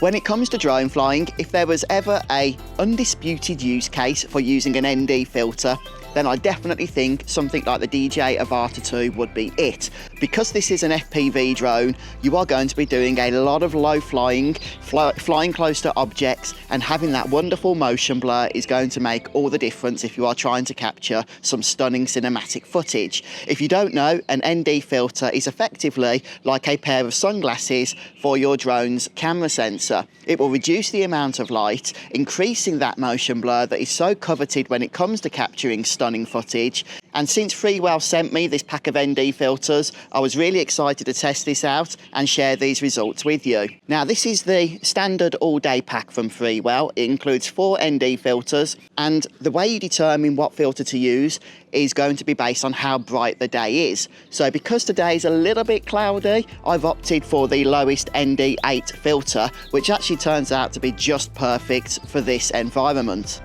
When it comes to drone flying, if there was ever a undisputed use case for using an ND filter, then I definitely think something like the DJI Avata 2 would be it. Because this is an FPV drone, you are going to be doing a lot of low flying, flying close to objects, and having that wonderful motion blur is going to make all the difference if you are trying to capture some stunning cinematic footage. If you don't know, an ND filter is effectively like a pair of sunglasses for your drone's camera sensor. It will reduce the amount of light, increasing that motion blur that is so coveted when it comes to capturing stunning footage. And since Freewell sent me this pack of ND filters, I was really excited to test this out and share these results with you. Now, this is the standard all-day pack from Freewell. It includes 4 ND filters, and the way you determine what filter to use is going to be based on how bright the day is. So because today is a little bit cloudy, I've opted for the lowest ND8 filter, which actually turns out to be just perfect for this environment.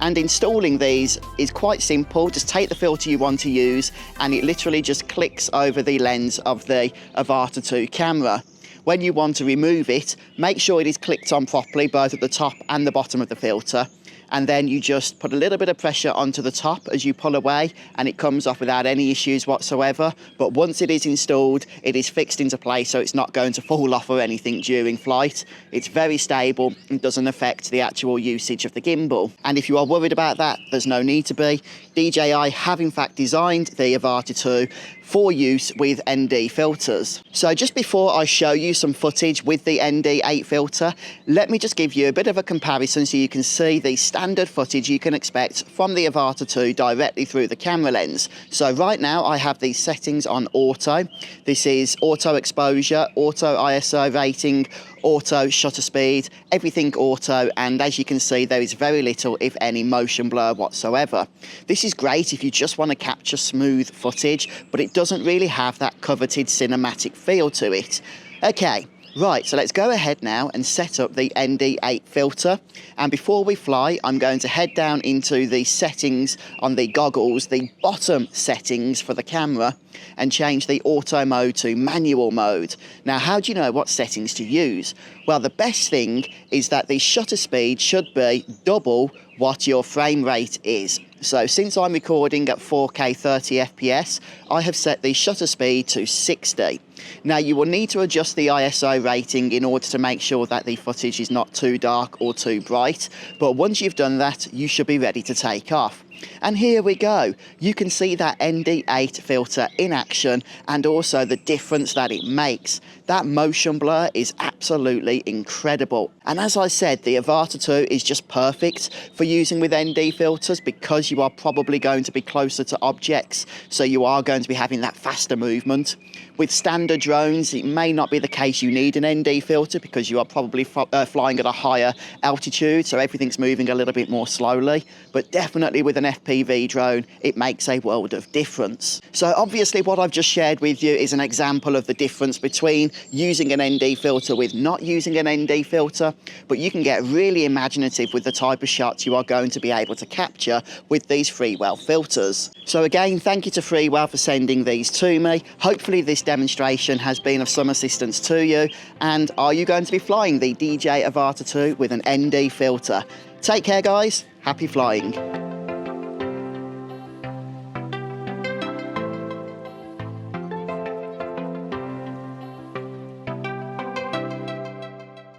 And installing these is quite simple. Just take the filter you want to use and it literally just clicks over the lens of the Avata 2 camera. When you want to remove it, make sure it is clicked on properly, both at the top and the bottom of the filter. And then you just put a little bit of pressure onto the top as you pull away, and it comes off without any issues whatsoever. But once it is installed, it is fixed into place, so it's not going to fall off or anything during flight. It's very stable and doesn't affect the actual usage of the gimbal. And if you are worried about that, there's no need to be. DJI have in fact designed the Avata 2 for use with ND filters. So just before I show you some footage with the ND8 filter, let me just give you a bit of a comparison so you can see the standard footage you can expect from the Avata 2 directly through the camera lens. So right now I have these settings on auto. This is auto exposure, auto ISO rating, auto shutter speed, everything auto, and as you can see there is very little if any motion blur whatsoever. This is great if you just want to capture smooth footage, but it doesn't really have that coveted cinematic feel to it. Okay, right, so let's go ahead now and set up the ND8 filter. And before we fly, I'm going to head down into the settings on the goggles, the bottom settings for the camera, and change the auto mode to manual mode. Now, how do you know what settings to use? Well, the best thing is that the shutter speed should be double what your frame rate is. So since I'm recording at 4K 30 FPS, I have set the shutter speed to 60. Now, you will need to adjust the ISO rating in order to make sure that the footage is not too dark or too bright, but once you've done that, you should be ready to take off. And here we go. You can see that ND8 filter in action and also the difference that it makes. That motion blur is absolutely incredible. And as I said, the Avata 2 is just perfect for using with ND filters because you are probably going to be closer to objects, so you are going to be having that faster movement. With standard drones, it may not be the case you need an ND filter because you are probably flying at a higher altitude, so everything's moving a little bit more slowly. But definitely with an FPV drone, it makes a world of difference. So obviously what I've just shared with you is an example of the difference between using an ND filter with not using an ND filter, but you can get really imaginative with the type of shots you are going to be able to capture with these Freewell filters. So again, thank you to Freewell for sending these to me. Hopefully this demonstration has been of some assistance to you. And are you going to be flying the DJI Avata 2 with an ND filter? Take care, guys. Happy flying.